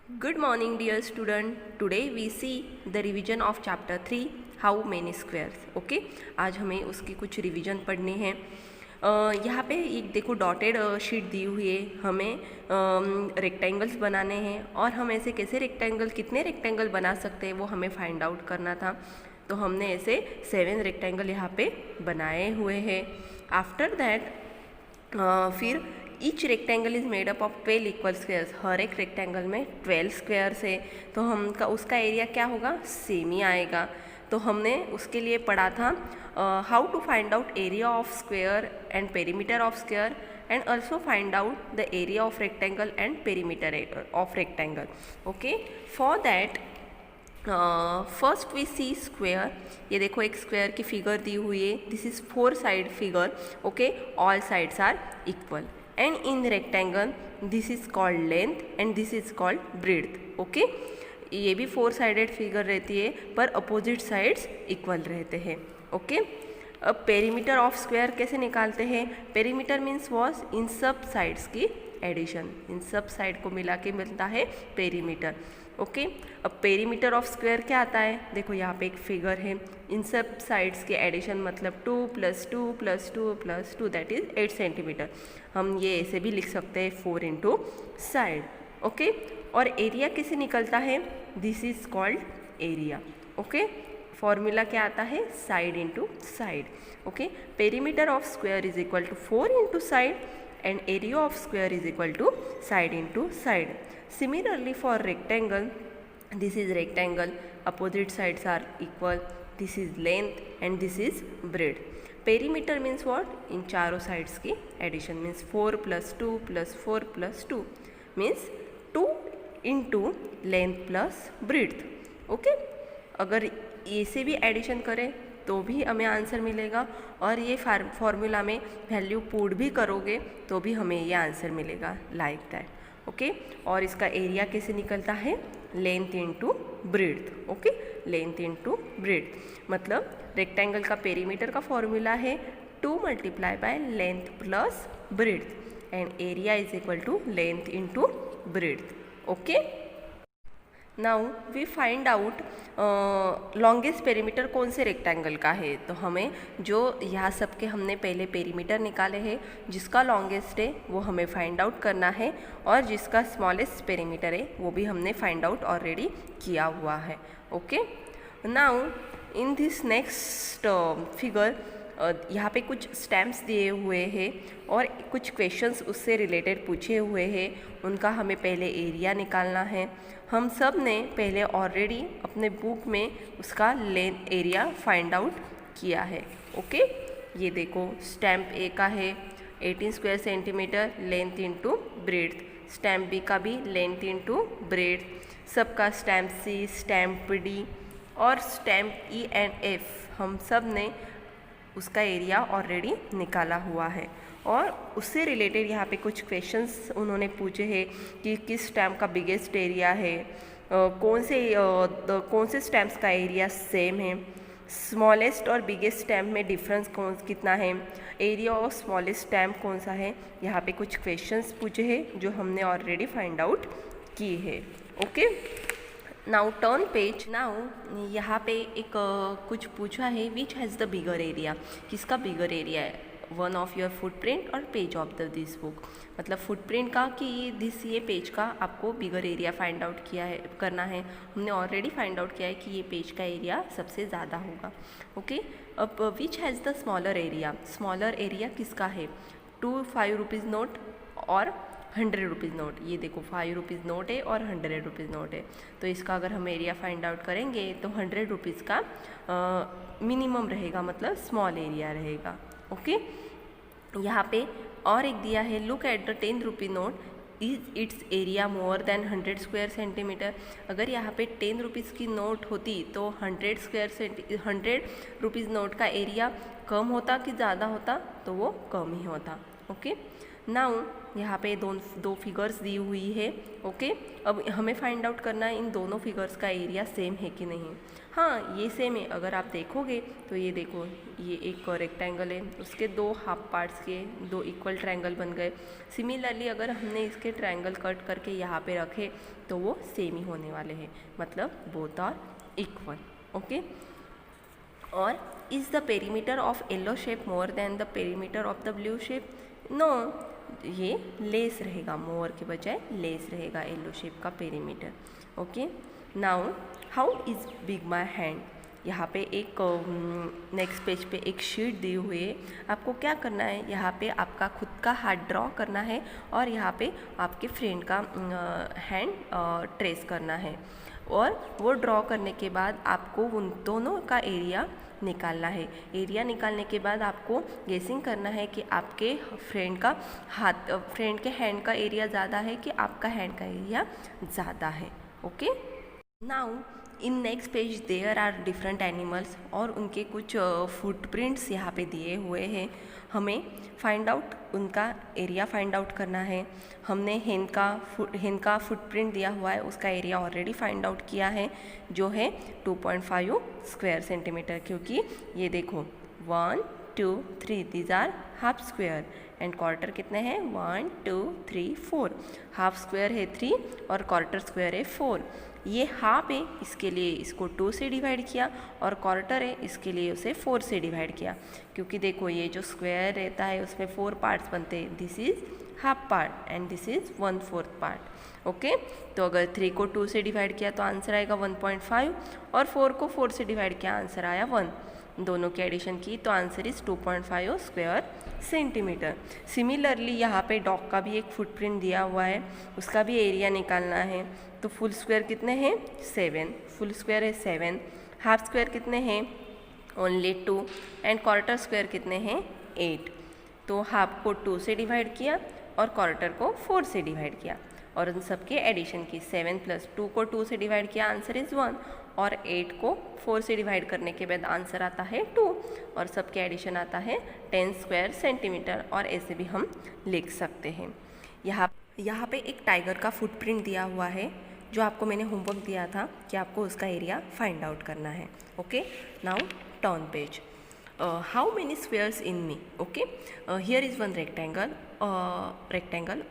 Good morning dear student. Today we see the revision of chapter 3 how many squares. Okay, आज हमें उसकी कुछ revision पढ़ने हैं। यहाँ पे एक देखो डॉटेड शीट दी हुई है, हमें रेक्टेंगल्स बनाने हैं और हम ऐसे कैसे रेक्टेंगल कितने रेक्टेंगल बना सकते हैं वो हमें फाइंड आउट करना था। तो हमने ऐसे 7 रेक्टेंगल यहाँ पे बनाए हुए हैं। आफ्टर दैट फिर each rectangle is made up of 12 equal squares. हर एक रेक्टेंगल में 12 स्क्वेयर्स है, तो हम का उसका एरिया क्या होगा, सेम ही आएगा। तो हमने उसके लिए पढ़ा था how to find out area of square and perimeter of square and also find out the area of rectangle and perimeter of rectangle. Okay, for that first we see square. ये देखो एक स्क्वेयर की figure दी हुई है, this is 4 side figure. Okay, all sides are equal and in rectangle this is called length and this is called breadth. Okay, ये भी 4 sided figure रहती है पर अपोजिट साइड्स इक्वल रहते हैं। ओके, अब पेरीमीटर ऑफ स्क्वायर कैसे निकालते हैं? पेरीमीटर मीन्स वॉज इन सब साइड्स की एडिशन, इन सब साइड को मिला के मिलता है पेरीमीटर। ओके, अब पेरीमीटर ऑफ स्क्वायर क्या आता है? देखो यहाँ पे एक फिगर है, इन सब साइड्स के एडिशन मतलब 2 + 2 + 2 + 2 दैट इज 8 सेंटीमीटर। हम ये ऐसे भी लिख सकते हैं 4 इंटू साइड। ओके, और एरिया कैसे निकलता है? This is called area. Okay, formula क्या आता है? Side into side. Okay, perimeter of square is equal to 4 into side and area of square is equal to side into side. Similarly for rectangle, this is rectangle, opposite sides are equal, this is length and this is breadth. Perimeter means what? in चारों sides की addition means 4 + 2 + 4 + 2 means 2 into length plus breadth. Okay, अगर ऐसे भी addition करें तो भी हमें answer मिलेगा और ये फॉर्मूला में वैल्यू पुट भी करोगे तो भी हमें ये आंसर मिलेगा लाइक दैट। ओके, और इसका एरिया कैसे निकलता है? Length into breadth. Okay, length into breadth मतलब रेक्टेंगल का पेरीमीटर का फॉर्मूला है 2 × length plus breadth and area is equal to length into breadth. Okay, now we find out longest perimeter कौन से रेक्टेंगल का है। तो हमें जो यहाँ सब के हमने पहले पेरीमीटर निकाले हैं, जिसका लॉन्गेस्ट है वो हमें फाइंड आउट करना है और जिसका स्मॉलेस्ट पेरीमीटर है वो भी हमने फाइंड आउट ऑलरेडी किया हुआ है। Okay, now in this next figure यहाँ पे कुछ स्टैम्प्स दिए हुए हैं और कुछ क्वेश्चंस उससे रिलेटेड पूछे हुए हैं, उनका हमें पहले एरिया निकालना है। हम सब ने पहले ऑलरेडी अपने बुक में उसका लेंथ एरिया फाइंड आउट किया है। ओके, ये देखो स्टैम्प ए का है 18 square centimetre length into breadth, stamp B का भी लेंथ इंटू ब्रेड्थ, सबका स्टैम्प सी, स्टैम्प डी और स्टैम्प ई एंड एफ हम सब ने उसका एरिया ऑलरेडी निकाला हुआ है। और उससे रिलेटेड यहाँ पे कुछ क्वेश्चंस उन्होंने पूछे हैं कि किस स्टैम्प का बिगेस्ट एरिया है, कौन से स्टैम्प्स का एरिया सेम है, स्मॉलेस्ट और बिगेस्ट स्टैम्प में डिफरेंस कितना है, एरिया ऑफ स्मॉलेस्ट स्टैम्प कौन सा है। यहाँ पे कुछ क्वेश्चंस पूछे हैं जो हमने ऑलरेडी फाइंड आउट की है। Okay, now turn page. Now यहाँ पे एक कुछ पूछा है which has the bigger area, किसका बिगर एरिया है? वन ऑफ योर फुटप्रिंट और page of the this book, मतलब फुटप्रिंट का कि ये पेज का आपको बिगर एरिया फाइंड आउट किया है करना है। हमने ऑलरेडी फाइंड आउट किया है कि ये पेज का एरिया सबसे ज़्यादा होगा। ओके, अब which has the smaller area, smaller area किसका है? 2 5 रुपीज़ नोट और 100 रुपीज़ नोट। ये देखो 5 रुपीज़ नोट है और 100 रुपीज़ नोट है, तो इसका अगर हम एरिया फाइंड आउट करेंगे तो 100 रुपीज़ का मिनिमम रहेगा, मतलब स्मॉल एरिया रहेगा। ओके, यहाँ पे और एक दिया है look at the 10 rupee note is it's area more than 100 square centimetre. अगर यहाँ पे 10 रुपीज़ की नोट होती तो 100 रुपीज़ नोट का एरिया कम होता कि ज़्यादा होता? तो वो कम ही होता। ओके, नाउ यहाँ पे दो फिगर्स दी हुई है। ओके, अब हमें फाइंड आउट करना है इन दोनों फिगर्स का एरिया सेम है कि नहीं। हाँ, ये सेम है। अगर आप देखोगे तो ये देखो, ये एक रेक्टेंगल है, उसके दो हाफ पार्ट्स के दो इक्वल ट्रायंगल बन गए। सिमिलरली अगर हमने इसके ट्रायंगल कट करके यहाँ पे रखे तो वो सेम ही होने वाले हैं, मतलब बोथ आर इक्वल। ओके, और is the perimeter of yellow shape more than the perimeter of the blue shape? No, ये लेस रहेगा, मोर के बजाय लेस रहेगा येलो शेप का perimeter. Okay, now how is big my hand? यहाँ पे एक नेक्स्ट पेज पे एक शीट दी हुई है। आपको क्या करना है, यहाँ पे आपका खुद का हाथ ड्रॉ करना है और यहाँ पे आपके फ्रेंड का हैंड ट्रेस करना है, और वो ड्रॉ करने के बाद आपको उन दोनों का एरिया निकालना है। एरिया निकालने के बाद आपको गेसिंग करना है कि आपके फ्रेंड के हैंड का एरिया ज़्यादा है कि आपका हैंड का एरिया ज़्यादा है। Okay, now in next page there are different animals, और उनके कुछ फुटप्रिंट्स यहाँ पे दिए हुए हैं। हमें फाइंड आउट उनका एरिया फाइंड आउट करना है। हमने हेन का फुटप्रिंट दिया हुआ है, उसका एरिया ऑलरेडी फाइंड आउट किया है, जो है 2.5 स्क्वायर सेंटीमीटर। क्योंकि ये देखो 1 2 3 these are half square, and quarter कितने हैं? 1 2 3 4। हाफ स्क्वायर है 3 और क्वार्टर स्क्वायर है 4। ये हाफ है, इसके लिए इसको 2 से डिवाइड किया, और क्वार्टर है, इसके लिए उसे 4 से डिवाइड किया। क्योंकि देखो ये जो स्क्वायर रहता है उसमें 4 पार्ट्स बनते हैं। This is half part and this is 1/4 part. Okay, तो अगर 3 को 2 से डिवाइड किया तो आंसर आएगा 1.5, और 4 को 4 से डिवाइड किया आंसर आया 1। दोनों की एडिशन की तो answer is 2.5 square centimetre. Similarly यहाँ पे डॉग का भी एक फुटप्रिंट दिया हुआ है, उसका भी एरिया निकालना है। तो फुल स्क्वायर कितने हैं? 7। फुल स्क्वायर है 7। हाफ स्क्वायर कितने हैं? ओनली 2। एंड क्वार्टर स्क्वायर कितने हैं? 8। तो हाफ को 2 से डिवाइड किया और क्वार्टर को 4 से डिवाइड किया, और उन सब के एडिशन की। 7 + 2 को 2 से डिवाइड किया, आंसर इज़ 1, और 8 को 4 से डिवाइड करने के बाद आंसर आता है 2, और सबके एडिशन आता है 10 स्क्वायर सेंटीमीटर। और ऐसे भी हम लिख सकते हैं। यहाँ पे एक टाइगर का फुटप्रिंट दिया हुआ है, जो आपको मैंने होमवर्क दिया था कि आपको उसका एरिया फाइंड आउट करना है। Okay, now turn page. How many squares in me? Okay, here is one rectangle,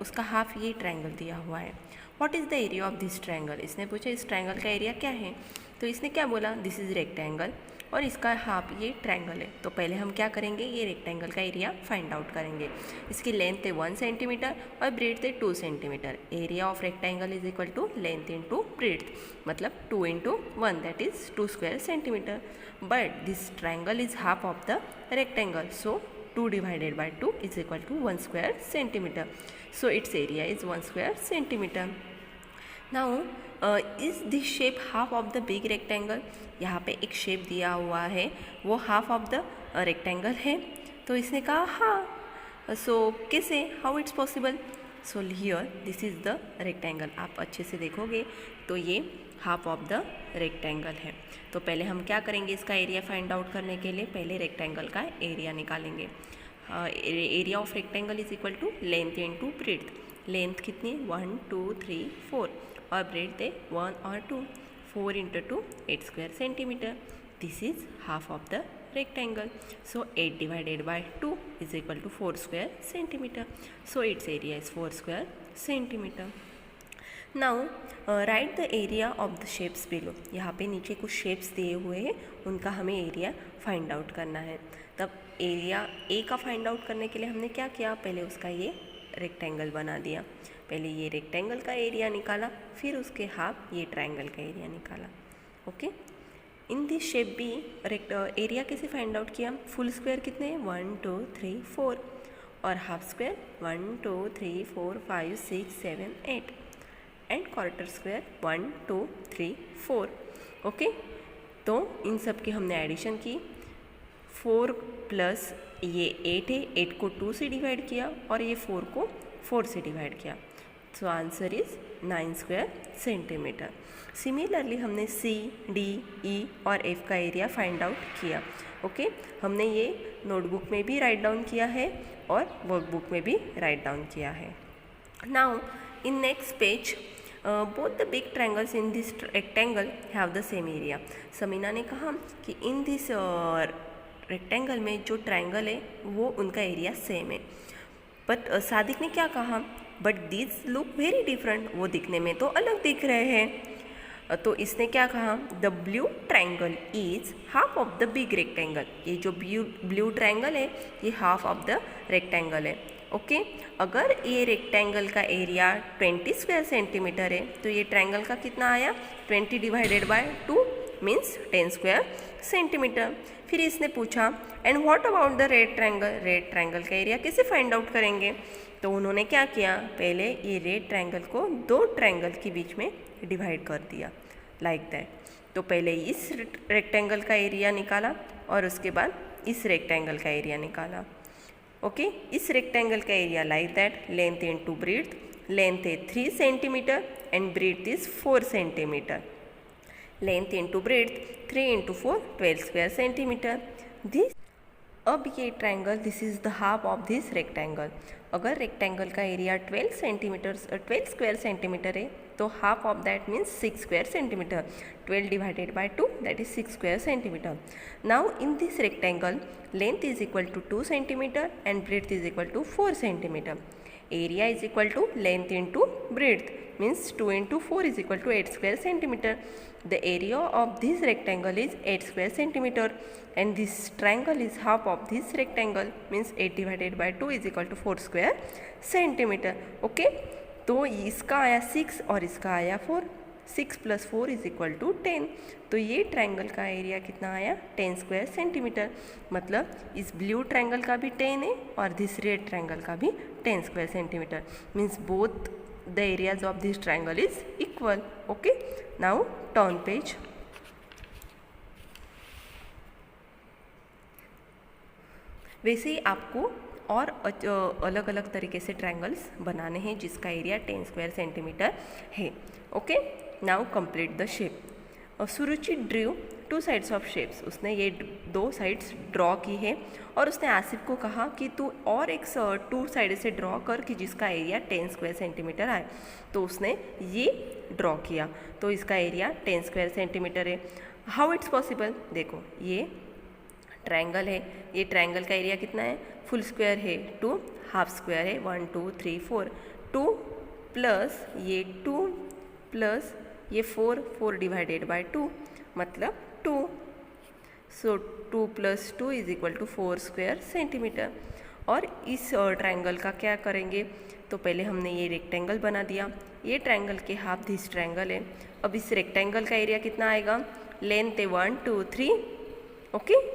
उसका हाफ ये ट्रायंगल दिया हुआ है। What is the area of this triangle? इसने पूछा इस ट्रायंगल का एरिया क्या है, तो इसने क्या बोला? दिस इज़ रेक्टेंगल, और इसका हाफ ये ट्रायंगल है। तो पहले हम क्या करेंगे, ये रेक्टेंगल का एरिया फाइंड आउट करेंगे। इसकी लेंथ है 1 सेंटीमीटर और ब्रेड्थ है 2 centimetre. Area of rectangle is equal to length into breadth, मतलब 2 × 1 that is 2 square centimetre. But this triangle is half of the rectangle, so 2 divided by 2 is equal to 1 square centimeter. So its area is 1 square centimeter. Now is this shape half of the big rectangle? यहाँ पे एक shape दिया हुआ है, वो half of the rectangle है। तो इसने कहा हाँ, सो कैसे, how it's possible? So here this is the rectangle. आप अच्छे से देखोगे तो ये हाफ ऑफ द रेक्टेंगल है। तो पहले हम क्या करेंगे, इसका एरिया फाइंड आउट करने के लिए पहले रेक्टेंगल का एरिया निकालेंगे। Area of rectangle is equal to length into breadth. Length कितनी? 1 2 3 4, और ब्रेड्थ है 1 और 2। 4 × 2 8 square centimetre. This is half of the rectangle, so 8 divided by 2 is equal to 4 square centimeter. So its area is 4 square centimeter. Now write the area of the shapes below. यहाँ पे नीचे कुछ shapes दिए हुए हैं, उनका हमें area find out करना है। तब एरिया ए का फाइंड आउट करने के लिए हमने क्या किया, पहले उसका ये रेक्टेंगल बना दिया। पहले ये रेक्टेंगल का एरिया निकाला, फिर उसके हाफ ये ट्रायंगल का एरिया निकाला। Okay, in this shape B area कैसे फाइंड आउट किया? फुल स्क्वायर कितने? 1 2 3 4, और half square 1 2 3 4 5 6 7 8, and quarter square 1 2 3 4। Okay, तो इन सब की हमने एडिशन की। 4 प्लस ये 8 है, 8 को 2 से डिवाइड किया, और ये 4 को 4 से डिवाइड किया। So answer is 9 square centimetre. Similarly हमने C, D, E और F का एरिया फाइंड आउट किया। ओके, हमने ये नोटबुक में भी राइट डाउन किया है और वर्कबुक में भी राइट डाउन किया है। Now in next page, both the big triangles in this rectangle have the same area. Samina ने कहा कि इन दिस रेक्टेंगल में जो ट्रायंगल है वो उनका एरिया सेम है. बट सादिक ने क्या कहा, but this look very different, वो दिखने में तो अलग दिख रहे हैं. तो इसने क्या कहा, the blue triangle is half of the big rectangle. ये जो ब्लू ट्रायंगल है ये हाफ ऑफ द रेक्टेंगल है. ओके अगर ये रेक्टेंगल का एरिया 20 स्क्वायर सेंटीमीटर है तो ये ट्रायंगल का कितना आया, 20 divided by 2 means 10 square centimetre. फिर इसने पूछा and what about the red triangle, red triangle का एरिया कैसे फाइंड आउट करेंगे. तो उन्होंने क्या किया, पहले ये रेड ट्रायंगल को दो ट्रायंगल के बीच में डिवाइड कर दिया लाइक दैट. तो पहले इस रेक्टेंगल का एरिया निकाला और उसके बाद इस रेक्टेंगल का एरिया निकाला. ओके इस रेक्टेंगल का area like that, length into breadth, length है 3 centimetre and breadth is 4 centimetre. Length into breadth 3 into 4 12 square centimetre. This अब ये triangle this is the half of this rectangle. अगर rectangle का area 12 square centimetre है तो half of that means 6 square centimetre. 12 divided by 2 that is 6 square centimetre. Now in this rectangle length is equal to 2 centimetre and breadth is equal to 4 centimetre. Area is equal to length into breadth means 2 into 4 is equal to 8 square centimeter. The area of this rectangle is 8 square centimeter and this triangle is half of this rectangle means 8 divided by 2 is equal to 4 square centimeter. Okay, तो इसका आया 6 और इसका आया 4. 6 + 4 is equal to 10. तो ये triangle का area कितना आया, 10 स्क्वायर सेंटीमीटर. मतलब इस ब्लू ट्रायंगल का भी 10 है और दिस रेड ट्रायंगल का भी 10 square centimetre. Means both the areas of this triangle is equal. Okay, now turn page. वैसे ही आपको और अलग अलग तरीके से ट्रायंगल्स बनाने हैं जिसका एरिया 10 स्क्वायर सेंटीमीटर है. Okay now complete the shape. Suruchi Drew 2 sides of shapes. उसने ये 2 साइड्स ड्रॉ की है और उसने आसिफ को कहा कि तू और एक 2 साइड से ड्रॉ कर कि जिसका एरिया 10 स्क्वायर सेंटीमीटर आए. तो उसने ये ड्रॉ किया तो इसका एरिया 10 स्क्वायर सेंटीमीटर है. हाउ इट्स पॉसिबल, देखो ये ट्रायंगल है, ये ट्रायंगल का एरिया कितना है, फुल स्क्वायर है 2, हाफ स्क्वायर है 1 2 3 4. 2 प्लस ये 2 प्लस ये 4 डिवाइडेड बाय 2 मतलब 2. So 2 + 2 is equal to 4 square centimetre. और इस ट्रायंगल का क्या करेंगे, तो पहले हमने ये रेक्टेंगल बना दिया. ये ट्रायंगल के हाफ दिस ट्रायंगल है. अब इस रेक्टेंगल का एरिया कितना आएगा, लेंथ है 1 2 3. ओके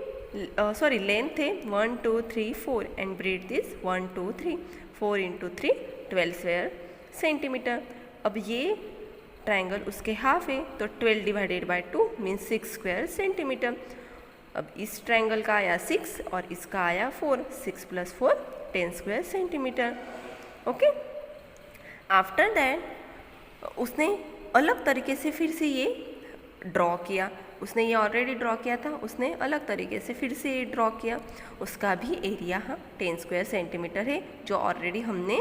सॉरी लेंथ है 1 2 3 4 and breadth is 1 2 3. 4 into 3 12 square centimetre. अब ये ट्रायंगल उसके हाफ है तो 12 divided by 2 means 6 square centimetre. अब इस ट्रायंगल का आया 6 और इसका आया 4. 6 + 4 10 square centimetre. Okay after that उसने अलग तरीके से फिर से ये ड्रॉ किया. उसने ये ऑलरेडी ड्रॉ किया था, उसने अलग तरीके से फिर से ये ड्रॉ किया. उसका भी एरिया 10 स्क्वायर सेंटीमीटर है जो ऑलरेडी हमने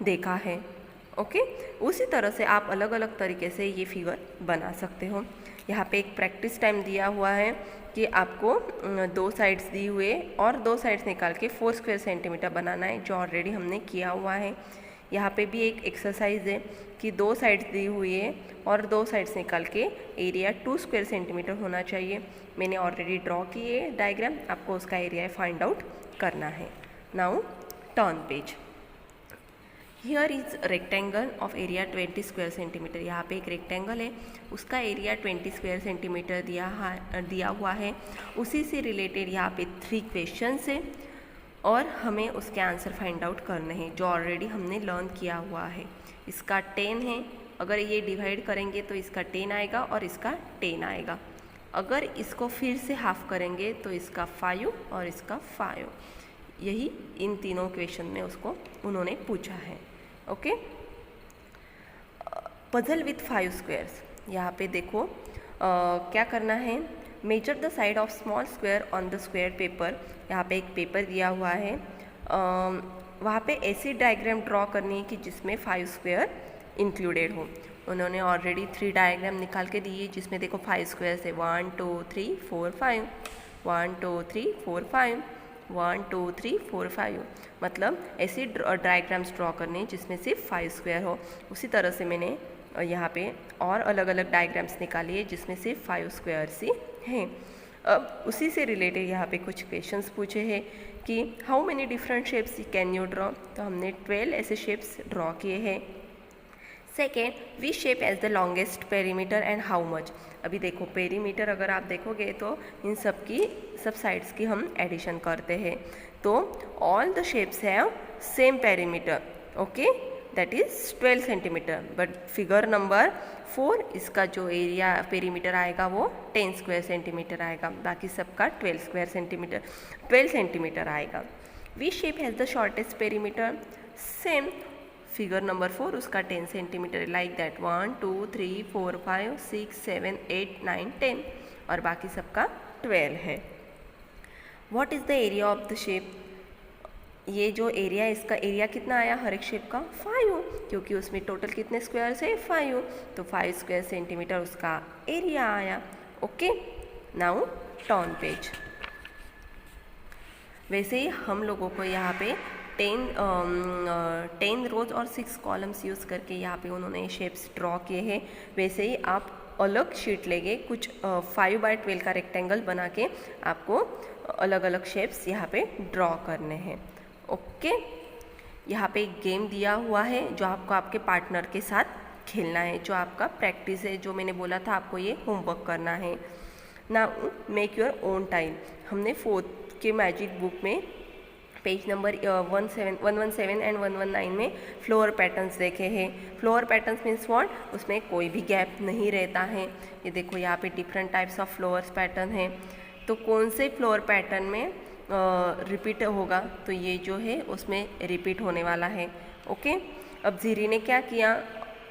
देखा है. ओके उसी तरह से आप अलग अलग तरीके से ये फिगर बना सकते हो. यहाँ पे एक प्रैक्टिस टाइम दिया हुआ है कि आपको 2 साइड्स दी हुए और 2 साइड्स निकाल के 4 स्क्वायर सेंटीमीटर बनाना है जो ऑलरेडी हमने किया हुआ है. यहाँ पे भी एक एक्सरसाइज है कि 2 साइड्स दी हुई है और 2 साइड्स निकाल के एरिया 2 स्क्वायर सेंटीमीटर होना चाहिए. मैंने ऑलरेडी ड्रॉ की है डायग्राम, आपको उसका एरिया फाइंड आउट करना है. Now turn page. Here is rectangle of area 20 square centimetre. यहाँ पे एक रेक्टेंगल है, उसका एरिया 20 स्क्वायर सेंटीमीटर दिया हुआ है. उसी से रिलेटेड यहाँ पे 3 क्वेश्चंस है और हमें उसके आंसर फाइंड आउट करने हैं जो ऑलरेडी हमने लर्न किया हुआ है. इसका 10 है, अगर ये डिवाइड करेंगे तो इसका 10 आएगा और इसका 10 आएगा. अगर इसको फिर से हाफ करेंगे तो इसका 5 और इसका 5. यही इन तीनों क्वेश्चन में उसको उन्होंने पूछा है. Okay puzzle with 5 squares. यहाँ पे देखो क्या करना है, measure the side of small square on the square paper. यहाँ पे एक पेपर दिया हुआ है वहाँ पे ऐसी डायग्राम ड्रॉ करनी है कि जिसमें 5 स्क्वायर इंक्लूडेड हो। उन्होंने ऑलरेडी 3 डायग्राम निकाल के दिए जिसमें देखो 5 स्क्वायर से 1 2 3 4 5, 1 2 3 4 5, 1 2 3 4 5, मतलब ऐसी डायग्राम्स ड्रॉ करने जिसमें सिर्फ 5 स्क्वायर हो। उसी तरह से मैंने यहाँ पे और अलग अलग डायग्राम्स निकाली है जिसमें सिर्फ 5 स्क्वायर्स ही हैं। अब उसी से रिलेटेड यहाँ पे कुछ क्वेश्चंस पूछे हैं कि how many different shapes can you draw, तो हमने 12 ऐसे शेप्स ड्रॉ किए हैं। Second, which shape has the longest perimeter and how much. अभी देखो पेरीमीटर अगर आप देखोगे तो इन सब साइड्स की हम एडिशन करते हैं, तो all the shapes have same perimeter, okay, that is 12 centimetre. But figure number 4 इसका जो एरिया पेरीमीटर आएगा वो 10 स्क्वायर सेंटीमीटर आएगा, बाकी सबका 12 सेंटीमीटर आएगा। Which shape has the shortest perimeter, same figure number 4 उसका 10 सेंटीमीटर, लाइक दैट 1 2 3 4 5 6 7 8 9 10, और बाकी सबका 12 है। What is the area of the shape, ये जो एरिया इसका एरिया कितना आया हर एक शेप का 5, क्योंकि उसमें टोटल कितने स्क्वायर है 5, तो 5 स्क्वायर सेंटीमीटर उसका एरिया आया। Okay, now turn page. वैसे ही हम लोगों को यहाँ पे 10 रोज और 6 कॉलम्स यूज़ करके यहाँ पे उन्होंने शेप्स ड्रॉ किए हैं। वैसे ही आप अलग शीट लेके कुछ 5 बाय 12 का रेक्टेंगल बना के आपको अलग अलग शेप्स यहाँ पे ड्रॉ करने हैं। ओके, यहाँ पे एक गेम दिया हुआ है जो आपको आपके पार्टनर के साथ खेलना है, जो आपका प्रैक्टिस है, जो मैंने बोला था आपको ये होमवर्क करना है। Now make your own time. हमने 4th के मैजिक बुक में पेज नंबर 117 एंड 119 में फ्लोर पैटर्न्स देखे हैं। फ्लोर पैटर्न्स मीन्स व्हाट, उसमें कोई भी गैप नहीं रहता है। ये देखो यहाँ पे different types of floors pattern है, तो कौन से फ्लोर पैटर्न में रिपीट होगा, तो ये जो है उसमें रिपीट होने वाला है। ओके, अब जीरी ने क्या किया,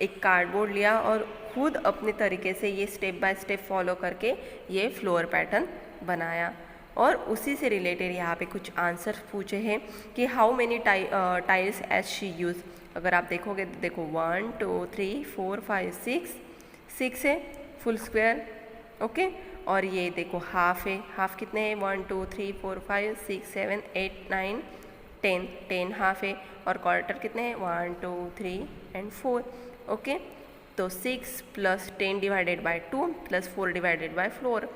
एक कार्डबोर्ड लिया और खुद अपने तरीके से ये स्टेप बाय स्टेप फॉलो करके ये फ्लोर पैटर्न बनाया, और उसी से रिलेटेड यहाँ पे कुछ आंसर पूछे हैं कि how many tiles has she use. अगर आप देखोगे तो देखो 1 2 3 4 5 6 है फुल स्क्वायर, ओके, और ये देखो हाफ है, हाफ कितने हैं 1 2 3 4 5 6 7 8 9 10 हाफ है, और क्वार्टर कितने हैं 1 2 3 एंड 4, ओके। तो 6 plus 10 divided by 2 plus 4 divided by 4,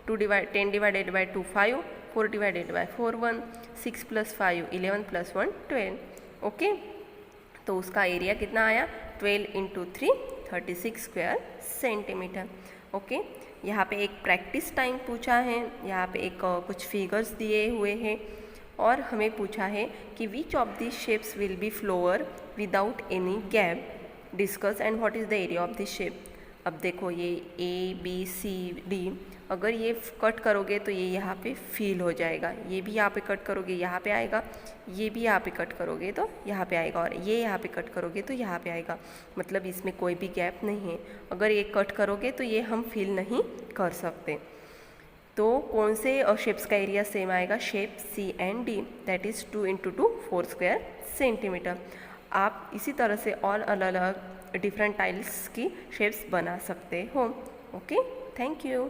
10 divided by 2 5, 4 divided by 4 1, 6 plus 5 11 plus 1 12, okay. तो उसका एरिया कितना आया 12 इंटू 3 36 स्क्वायर सेंटीमीटर, ओके। यहाँ पे एक प्रैक्टिस टाइम पूछा है, यहाँ पे एक कुछ फिगर्स दिए हुए हैं, और हमें पूछा है कि which of this shapes will be floor without any gap, discuss and what is the area of this shape. अब देखो ये ABCD, अगर ये कट करोगे तो ये यहाँ पे फिल हो जाएगा, ये भी यहाँ पे कट करोगे यहाँ पे आएगा, ये भी यहाँ पे कट करोगे तो यहाँ पे आएगा, और ये यहाँ पे कट करोगे तो यहाँ पे आएगा, मतलब इसमें कोई भी गैप नहीं है। अगर ये कट करोगे तो ये हम फिल नहीं कर सकते। तो कौन से शेप्स का एरिया सेम आएगा, shape C and D, that is 2 into 2 4 square centimetre. आप इसी तरह से और अलग अलग डिफरेंट टाइल्स की शेप्स बना सकते हो। Okay, thank you.